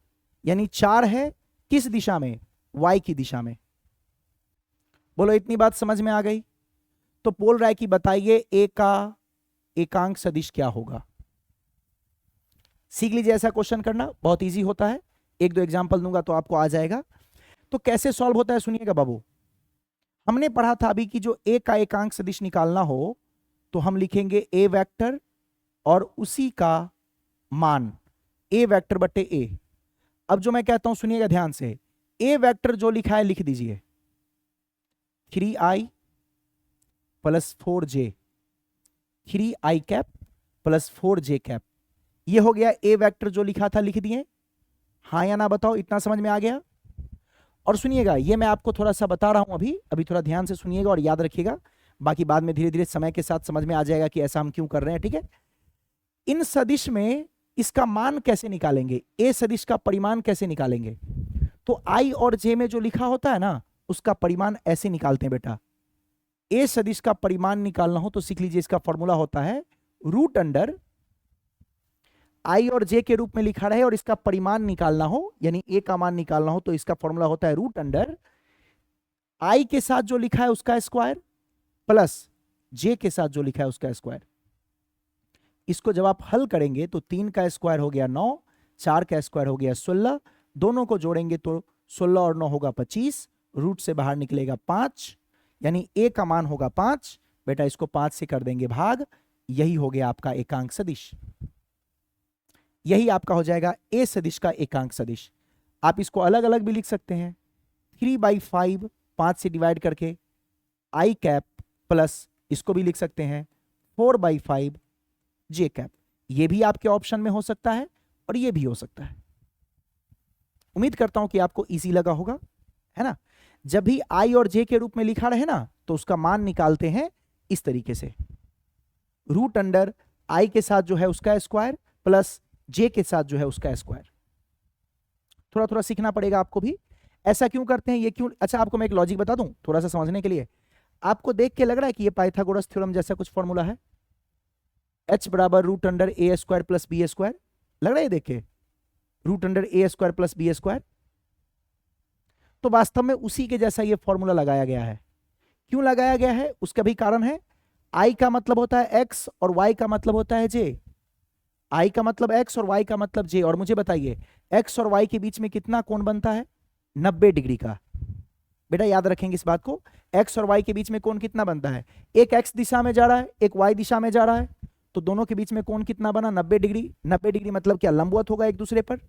यानी 4 है किस दिशा में, वाई की दिशा में। बोलो इतनी बात समझ में आ गई। तो बोल रहा है कि बताइए ए का एकांक सदिश क्या होगा। सीख लीजिए, ऐसा क्वेश्चन करना बहुत इजी होता है, एक दो एग्जांपल दूंगा तो आपको आ जाएगा। तो कैसे सॉल्व होता है सुनिएगा बाबू। हमने पढ़ा था अभी कि जो ए का एकांक सदिश निकालना हो तो हम लिखेंगे ए वेक्टर और उसी का मान, ए वेक्टर बटे ए। अब जो मैं कहता हूं सुनिएगा ध्यान से, ए वेक्टर जो लिखा है लिख दीजिए 3i + 4j, 3i cap + 4j cap. ये हो गया ए वेक्टर जो लिखा था, लिख दिए, हाँ या ना बताओ, इतना समझ में आ गया। और सुनिएगा, ये मैं आपको थोड़ा सा बता रहा हूं अभी थोड़ा ध्यान से सुनिएगा और याद रखिएगा, बाकी बाद में धीरे धीरे समय के साथ समझ में आ जाएगा कि ऐसा हम क्यों कर रहे हैं, ठीक है। इन सदिश में इसका मान कैसे निकालेंगे, ए सदिश का परिमाण कैसे निकालेंगे। तो आई और जे में जो लिखा होता है ना उसका परिमाण ऐसे निकालते हैं बेटा। ए सदिश का परिमाण निकालना हो तो सीख लीजिए, इसका फॉर्मूला होता है √, आई और जे के रूप में लिखा रहे और इसका परिमाण निकालना हो यानी ए का मान निकालना हो तो इसका फॉर्मूला होता है √, आई के साथ जो लिखा है उसका स्क्वायर प्लस जे के साथ जो लिखा है उसका स्क्वायर। इसको जब आप हल करेंगे तो 3 का स्क्वायर हो गया 9, 4 का स्क्वायर हो गया 16, दोनों को जोड़ेंगे तो 16 और 9 होगा 25, रूट से बाहर निकलेगा 5, यानी a का मान होगा 5। बेटा इसको 5 से कर देंगे भाग, यही हो गया आपका एकांक सदिश। यही आपका हो जाएगा a सदिश का एकांक सदिश। आप इसको अलग अलग भी लिख सकते हैं, 3/5 5 से डिवाइड करके आई कैप प्लस इसको भी लिख सकते हैं 4/5 जे कैप। ये भी आपके ऑप्शन में हो सकता है और ये भी हो सकता है। उम्मीद करता हूं कि आपको इजी लगा होगा, है ना। जब भी आई और जे के रूप में लिखा रहे ना तो उसका मान निकालते हैं इस तरीके से, रूट अंडर आई के साथ जो है उसका स्क्वायर प्लस जे के साथ जो है उसका स्क्वायर। थोड़ा थोड़ा सीखना पड़ेगा आपको भी। ऐसा क्यों करते हैं, ये क्यों। अच्छा आपको मैं एक लॉजिक बता दूं थोड़ा सा समझने के लिए। आपको देख के लग रहा है कि ये पाइथागोरस थ्योरम जैसा कुछ फॉर्मूला है, h बराबर रूट अंडर ए स्क्वायर प्लस बी स्क्वायर, लग रहा है ये देख के, रूट अंडर ए स्क्वायर प्लस बी स्क्वायर। तो वास्तव में उसी के जैसा ये फॉर्मूला लगाया गया है। क्यों लगाया गया है उसका भी कारण है। आई का मतलब होता है x और y का मतलब होता है j। आई का मतलब x और y का मतलब j। और मुझे बताइए x और y के बीच में कितना कोण बनता है, 90 डिग्री का। बेटा याद रखेंगे इस बात को, x और y के बीच में कोण कितना बनता है, एक x दिशा में जा रहा है एक y दिशा में जा रहा है, तो दोनों के बीच में कोण कितना बना, 90 डिग्री। 90 डिग्री मतलब क्या, लंबवत होगा एक दूसरे पर।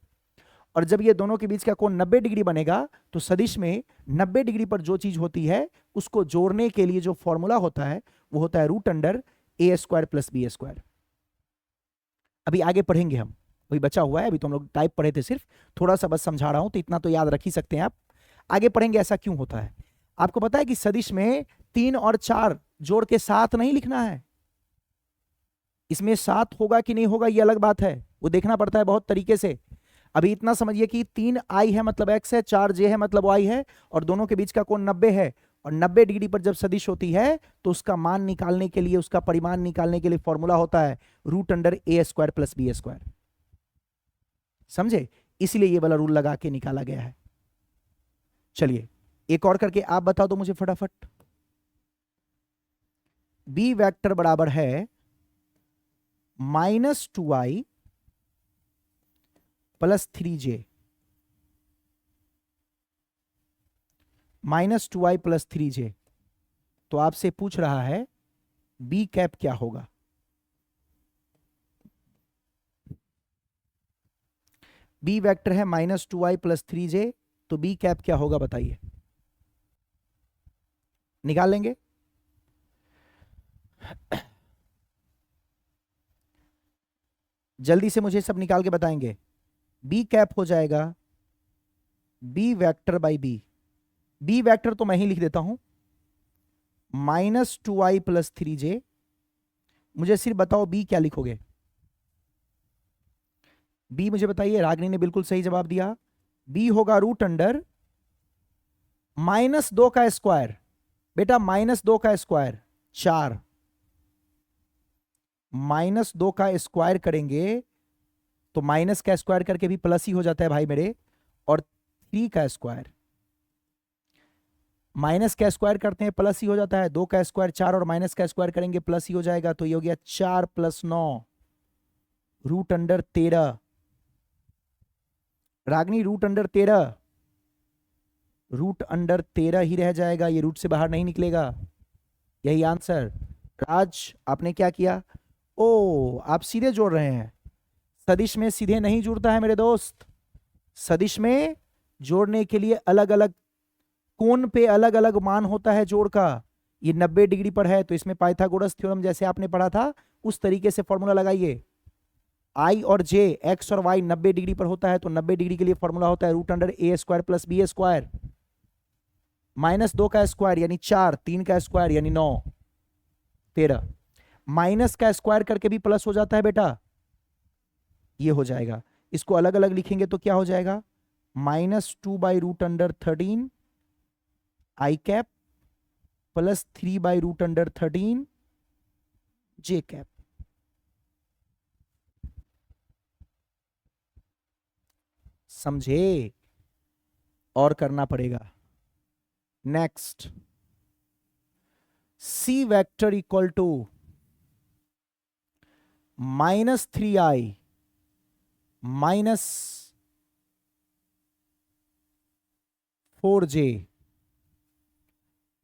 और जब ये दोनों के बीच का कोण 90 डिग्री बनेगा तो सदिश में 90 डिग्री पर जो चीज होती है उसको जोड़ने के लिए जो फॉर्मूला होता है वो होता है रूट अंडर ए स्क्वायर प्लस बी स्क्वायर। अभी आगे पढ़ेंगे हम, अभी बचा हुआ है, अभी तो हम लोग टाइप पढ़े थे सिर्फ, थोड़ा सा बस समझा रहा हूं, तो इतना तो याद रख ही सकते हैं आप। आगे पढ़ेंगे ऐसा क्यों होता है। आपको पता है कि सदिश में 3 और 4 जोड़ के 7 नहीं लिखना है। इसमें 7 होगा कि नहीं होगा ये अलग बात है, वो देखना पड़ता है बहुत तरीके से। अभी इतना समझिए कि 3 आई है मतलब x है, 4 जे है मतलब y है, और दोनों के बीच का कोण 90 है। और 90 डिग्री पर जब सदिश होती है तो उसका मान निकालने के लिए, उसका परिमाण निकालने के लिए फॉर्मूला होता है रूट अंडर ए स्क्वायर प्लस बी स्क्वायर। समझे, इसलिए ये वाला रूल लगा के निकाला गया है। चलिए एक और करके आप बता दो मुझे फटाफट। बी वेक्टर बराबर है -2i plus 3j, -2i plus 3j। तो आपसे पूछ रहा है बी कैप क्या होगा। बी वेक्टर है -2i प्लस 3j, तो बी कैप क्या होगा बताइए, निकाल लेंगे। जल्दी से मुझे सब निकाल के बताएंगे। बी कैप हो जाएगा b vector by b. B vector तो मैं ही लिख देता हूं, -2i प्लस 3j। मुझे सिर्फ बताओ बी क्या लिखोगे। बी मुझे बताइए, रागिनी ने बिल्कुल सही जवाब दिया। बी होगा रूट अंडर -2 का स्क्वायर। बेटा -2 का स्क्वायर 4, -2 का स्क्वायर करेंगे तो माइनस का स्क्वायर करके भी प्लस ही हो जाता है भाई मेरे, और 3 का स्क्वायर, माइनस का स्क्वायर करते हैं प्लस ही हो जाता है, 2 का स्क्वायर 4 और माइनस का स्क्वायर करेंगे प्लस ही हो जाएगा। तो ये हो गया 4 + 9 रूट अंडर 13। रागनी रूट अंडर 13, रूट अंडर 13 ही रह जाएगा, ये रूट से बाहर नहीं निकलेगा, यही आंसर। राज आपने क्या किया, ओ आप सीधे जोड़ रहे हैं। सदिश में सीधे नहीं जुड़ता है मेरे दोस्त, सदिश में जोड़ने के लिए अलग अलग कोण पे अलग अलग मान होता है जोड़ का। ये 90 डिग्री पर है तो इसमें पाइथागोरस थ्योरम जैसे आपने पढ़ा था उस तरीके से फॉर्मूला लगाइए। आई और जे, एक्स और वाई 90 डिग्री पर होता है तो 90 डिग्री के लिए फॉर्मूला होता है रूट अंडर ए स्क्वायर प्लस बी स्क्वायर। -2 का स्क्वायर यानी 4, 3 का स्क्वायर यानी 9, 13। माइनस का स्क्वायर करके भी प्लस हो जाता है बेटा, ये हो जाएगा। इसको अलग अलग लिखेंगे तो क्या हो जाएगा, -2 by root under 13 i cap plus 3 by root under 13 j cap. समझे, और करना पड़ेगा। Next, c vector equal to -3i -4j।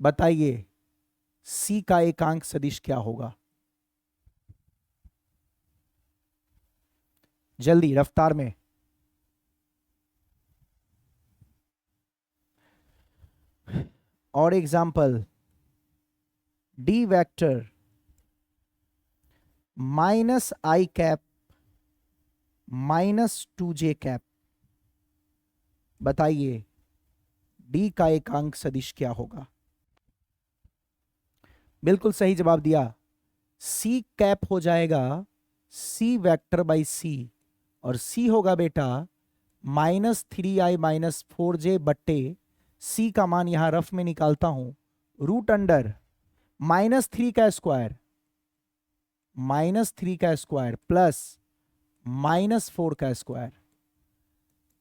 बताइए सी का एकांक सदिश क्या होगा? जल्दी रफ्तार में। और एग्जाम्पल, डी वेक्टर माइनस आई कैप माइनस 2j कैप, बताइए डी का एकांक सदिश क्या होगा? बिल्कुल सही जवाब दिया। सी कैप हो जाएगा सी वेक्टर बाई सी, और सी होगा बेटा -3i-4j बट्टे सी का मान यहां रफ में निकालता हूं, रूट अंडर -3 का स्क्वायर प्लस -4 का स्क्वायर।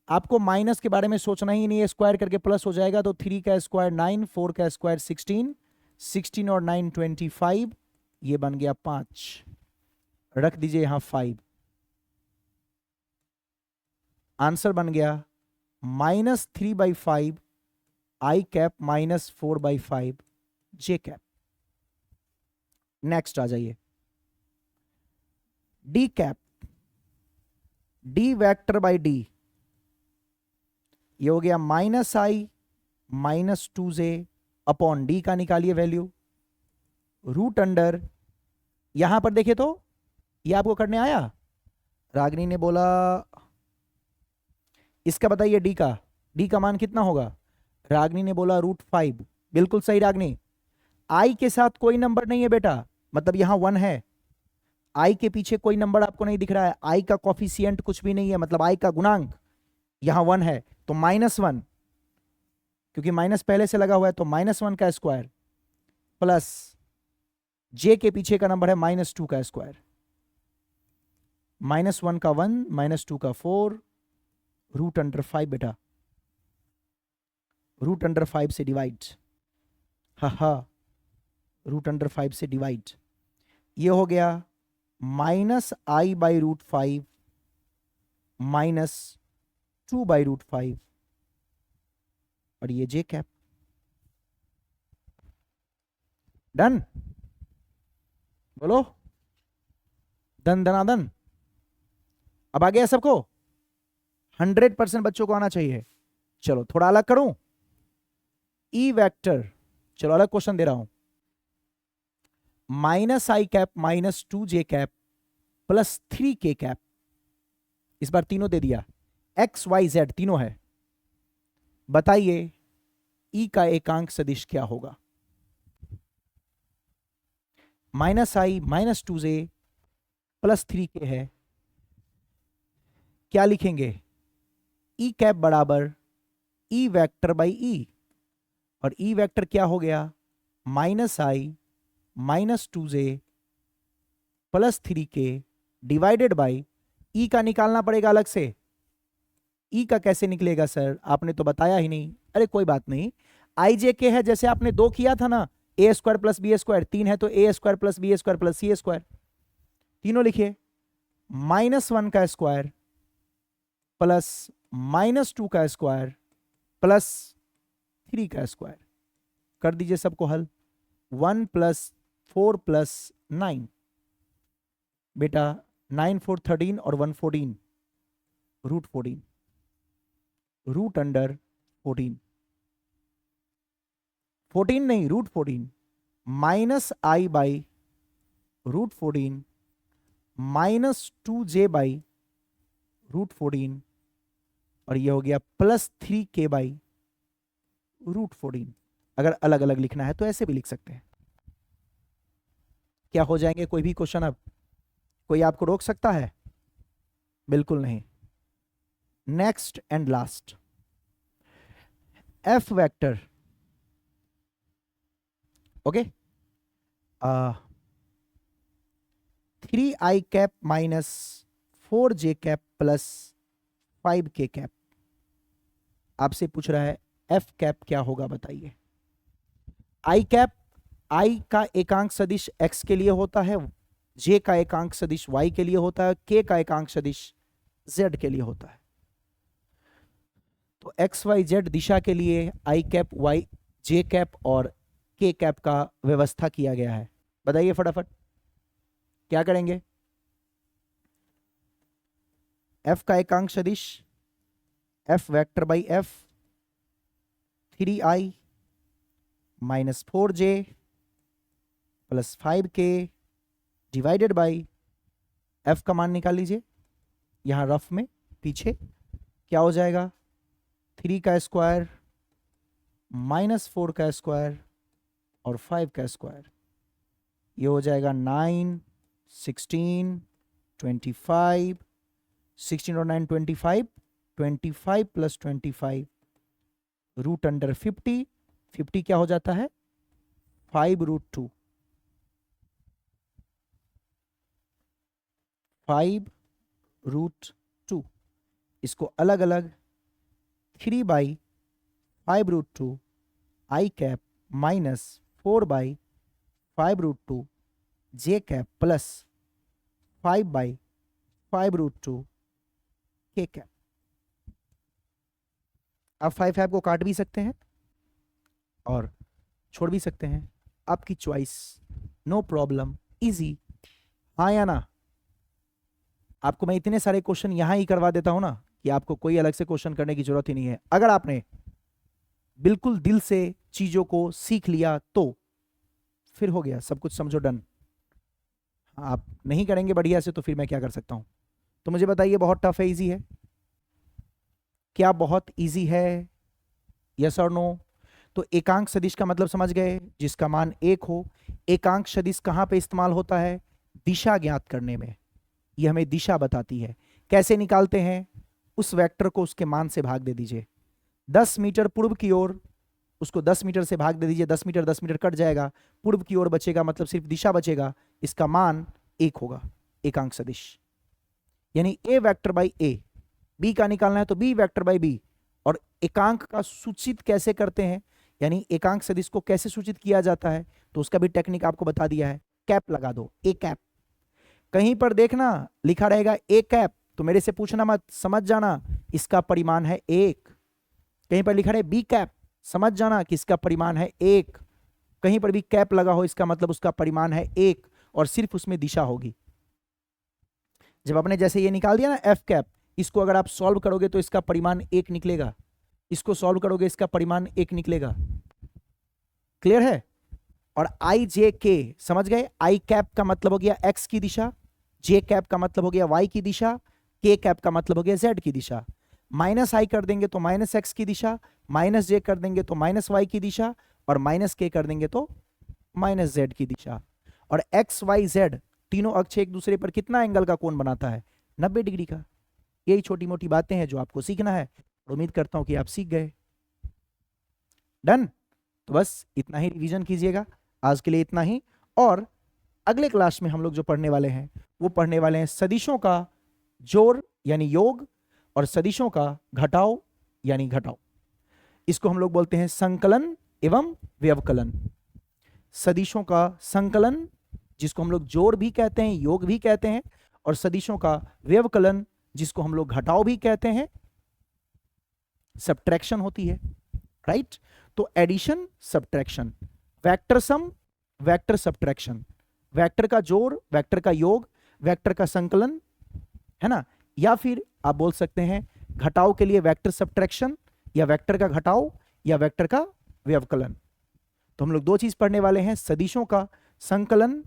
आपको माइनस के बारे में सोचना ही नहीं है, स्क्वायर करके प्लस हो जाएगा, तो 3 का स्क्वायर 9, 4 का स्क्वायर 16, 16 और 9 25, ये बन गया 5। रख दीजिए यहां 5। आंसर बन गया -3/5 आई कैप -4/5 जे कैप। नेक्स्ट आ जाइए, D cap, D vector by D, ये हो गया -i-2j अपॉन डी का निकालिए वैल्यू, रूट अंडर, यहां पर देखिए तो ये आपको करने आया? रागिनी ने बोला इसका बताइए डी का मान कितना होगा? रागिनी ने बोला √5। बिल्कुल सही रागिनी। आई के साथ कोई नंबर नहीं है बेटा, मतलब यहां 1 है। आई के पीछे कोई नंबर आपको नहीं दिख रहा है, आई का कॉफिशिएंट कुछ भी नहीं है, मतलब आई का गुणांक यहां 1 है, तो -1, क्योंकि माइनस पहले से लगा हुआ है, तो -1 का स्क्वायर प्लस जे के पीछे का नंबर है -2 का स्क्वायर, -1 का 1, -2 का 4, रूट अंडर 5 बेटा, रूट अंडर 5 से डिवाइड, हा रूट अंडर 5 से डिवाइड, ये हो गया -i/√5 -2/√5, और ये जे कैप। डन, बोलो दन दनादन। अब आ गया सबको? 100% बच्चों को आना चाहिए। चलो थोड़ा अलग करूं, ई वेक्टर, चलो अलग क्वेश्चन दे रहा हूं, -i cap -2j cap plus 3k cap, इस बार तीनों दे दिया, x y z तीनों है, बताइए ई का एकांक सदिश क्या होगा? -i -2j प्लस 3k है, क्या लिखेंगे? ई कैप बराबर ई वेक्टर बाई ई, और ई वेक्टर क्या हो गया? -i -2j plus 3k divided by E का निकालना पड़ेगा अलग से। ई का कैसे निकलेगा सर, आपने तो बताया ही नहीं। अरे कोई बात नहीं, आई जे के है, जैसे आपने 2 किया था ना, a² प्लस b², 3 है तो a² plus b² plus c², तीनों लिखिए, -1 का स्क्वायर प्लस -2 का स्क्वायर प्लस 3 का स्क्वायर, कर दीजिए सबको हल, 1 + 4 + 9, बेटा 9 4 13 और 1 14, √14, रूट अंडर 14, 14 नहीं √14, -i/√14 -2j/√14, और ये हो गया प्लस 3k/√14। अगर अलग अलग लिखना है तो ऐसे भी लिख सकते हैं। क्या हो जाएंगे कोई भी क्वेश्चन? अब कोई आपको रोक सकता है? बिल्कुल नहीं। Next and last, F vector, okay, 3i cap -4j cap plus 5k cap, आपसे पूछ रहा है एफ कैप क्या होगा, बताइए। आई कैप, आई का एकांक सदिश x के लिए होता है, j का एकांक सदिश y के लिए होता है, k का एकांक सदिश z के लिए होता है। तो x y z दिशा के लिए आई कैप y j कैप और के कैप का व्यवस्था किया गया है। बताइए फटाफट क्या करेंगे। एफ का एकांक सदिश F vector by F 3i minus 4j plus 5k divided by F का मान निकाल लीजिए यहां रफ में पीछे, क्या हो जाएगा 3 का स्क्वायर माइनस 4 का स्क्वायर और 5 का स्क्वायर, ये हो जाएगा 9 16 25 16 और 9 25 25 प्लस 25 रूट अंडर 50 50 क्या हो जाता है 5 रूट 2 5 रूट 2, इसको अलग अलग 3 by 5 root 2 i cap minus 4 by 5 root 2 j cap plus 5 by 5 root 2 k cap. आप 5 को काट भी सकते हैं और छोड़ भी सकते हैं, आपकी चॉइस, नो प्रॉब्लम, इजी। हाँ या ना? आपको मैं इतने सारे क्वेश्चन यहां ही करवा देता हूं ना कि आपको कोई अलग से क्वेश्चन करने की जरूरत ही नहीं है। अगर आपने बिल्कुल दिल से चीजों को सीख लिया तो फिर हो गया, सब कुछ समझो डन। आप नहीं करेंगे बढ़िया से तो फिर मैं क्या कर सकता हूं। तो मुझे बताइए बहुत टफ है इजी है? क्या बहुत इजी है? यस और नो? तो एकांक सदिश का मतलब समझ गए, जिसका मान 1 हो। एकांक सदिश कहां पे इस्तेमाल होता है? दिशा ज्ञात करने में, ये हमें दिशा बताती है। कैसे निकालते हैं? उस वेक्टर को उसके मान से भाग दे दीजिए। 10 मीटर पूर्व की ओर उसको 10 मीटर से भाग दे दीजिए, 10 मीटर कट जाएगा, पूर्व की ओर बचेगा, मतलब सिर्फ दिशा बचेगा, इसका मान 1 होगा एकांक सदिश। यानी ए वेक्टर बाई ए, बी का निकालना है तो बी वेक्टर बाई बी। और एकांक का सूचित कैसे करते हैं, यानी एकांक सदिश को कैसे सूचित किया जाता है, तो उसका भी टेक्निक आपको बता दिया है। कैप लगा दो, ए कैप। कहीं पर देखना लिखा रहेगा ए कैप तो मेरे से पूछना मत, समझ जाना इसका परिमाण है 1। कहीं पर लिखा रहे बी कैप, समझ जाना कि इसका परिमाण है 1। कहीं पर भी कैप लगा हो इसका मतलब उसका परिमाण है 1 और सिर्फ उसमें दिशा होगी। जब आपने जैसे ये निकाल दिया ना एफ कैप, इसको अगर आप सॉल्व करोगे तो इसका परिमाण 1 निकलेगा, इसको सॉल्व करोगे इसका परिमाण 1 निकलेगा। क्लियर है? और आई जे के समझ गए? आई कैप का मतलब हो गया एक्स की दिशा, जे कैप का मतलब हो गया वाई की दिशा, के कैप का मतलब हो गया जेड की दिशा। माइनस आई कर देंगे तो माइनस एक्स की दिशा, माइनस जे कर देंगे तो माइनस वाई की दिशा, और माइनस के कर देंगे तो माइनस जेड की दिशा। और एक्स वाई जेड तीनों अक्ष एक दूसरे पर कितना एंगल का कोण बनाता है? 90 डिग्री का। यही छोटी मोटी बातें हैं जो आपको सीखना है, और उम्मीद करता हूं कि आप सीख गए। डन? तो बस इतना ही रिवीजन कीजिएगा, आज के लिए इतना ही। और अगले क्लास में हम लोग जो पढ़ने वाले हैं वो पढ़ने वाले हैं सदिशों का जोड़ यानी योग, और सदिशों का घटाव यानी घटाव। इसको हम लोग बोलते हैं संकलन एवं व्यवकलन। सदिशों का संकलन, जिसको हम लोग जोड़ भी कहते हैं, योग भी कहते हैं, और सदिशों का व्यवकलन, जिसको हम लोग घटाव भी कहते हैं, सब्ट्रैक्शन होती है, राइट? तो addition, subtraction, vector sum, vector subtraction, vector का जोड़, वेक्टर का योग, वेक्टर का संकलन, है ना? या फिर आप बोल सकते हैं घटाव के लिए वेक्टर सब्ट्रैक्शन, या वेक्टर का घटाव, या वेक्टर का व्यवकलन। तो हम लोग दो चीज पढ़ने वाले हैं, सदिशों का संकलन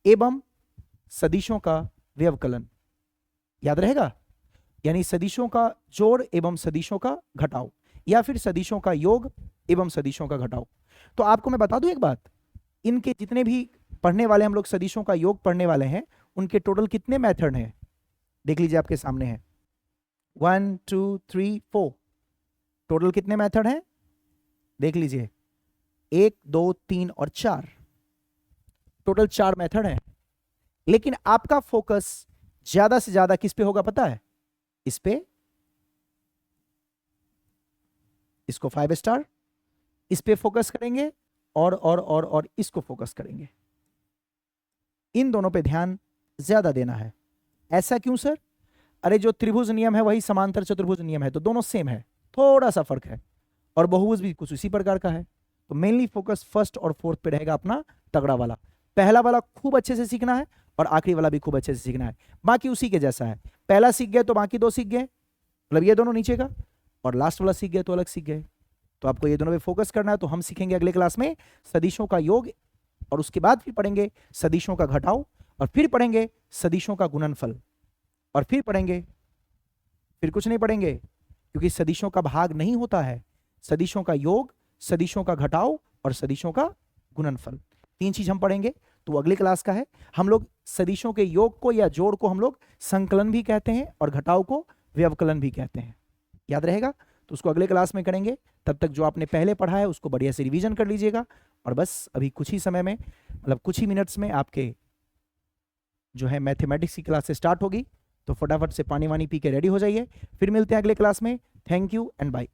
एवं सदिशों का व्यवकलन। याद रहेगा? यानी सदिशों का जोड़ एवं सदिशों का घटाव, या फिर सदिशों का योग एवं सदिशों का घटाव। तो आपको मैं बता दूं एक बात, इनके जितने भी पढ़ने वाले हम लोग सदिशों का योग पढ़ने वाले हैं, उनके टोटल कितने मेथड हैं? देख लीजिए आपके सामने है 1 2 3 4। टोटल कितने मेथड हैं? देख लीजिए 1 2 3 और 4, टोटल 4 मेथड हैं। लेकिन आपका फोकस ज्यादा से ज्यादा किस पे होगा पता है? इस पे, इसको 5 स्टार, इस पे फोकस करेंगे, और इसको फोकस करेंगे। इन दोनों पे ध्यान ज्यादा देना है। ऐसा क्यों सर? अरे जो त्रिभुज नियम है वही समांतर चतुर्भुज नियम है, तो दोनों सेम है, थोड़ा सा फर्क है, और बहुभुज भी कुछ इसी प्रकार का है। तो मेनली फोकस फर्स्ट और फोर्थ पे रहेगा अपना तगड़ा वाला। पहला वाला खूब अच्छे से सीखना है और आखिरी वाला भी खूब अच्छे से सीखना है, बाकी उसी के जैसा है। पहला सीख गए तो बाकी दो सीख गए, मतलब ये दोनों नीचे का, और लास्ट वाला सीख गए तो अलग सीख गए। तो आपको ये दोनों पे फोकस करना है। तो हम सीखेंगे अगले क्लास में सदिशों का योग, और उसके बाद फिर पढ़ेंगे सदिशों का घटाव, और फिर पढ़ेंगे सदिशों का गुणनफल, और फिर पढ़ेंगे, फिर कुछ नहीं पढ़ेंगे क्योंकि सदिशों का भाग नहीं होता है। सदिशों का योग, सदिशों का घटाव और सदिशों का गुणनफल, 3 चीज हम पढ़ेंगे। तो अगले क्लास का है। हम लोग सदिशों के योग को या जोड़ को हम लोग संकलन भी कहते हैं और घटाव को व्यवकलन भी कहते हैं। याद रहेगा? तो उसको अगले क्लास में करेंगे। तब तक जो आपने पहले पढ़ा है उसको बढ़िया से रिवीजन कर लीजिएगा। और बस अभी कुछ ही समय में, मतलब कुछ ही मिनट्स में आपके जो है मैथमेटिक्स की क्लास से स्टार्ट होगी। तो फटाफट से पानी वानी पी के रेडी हो जाइए। फिर मिलते हैं अगले क्लास में। Thank you and bye.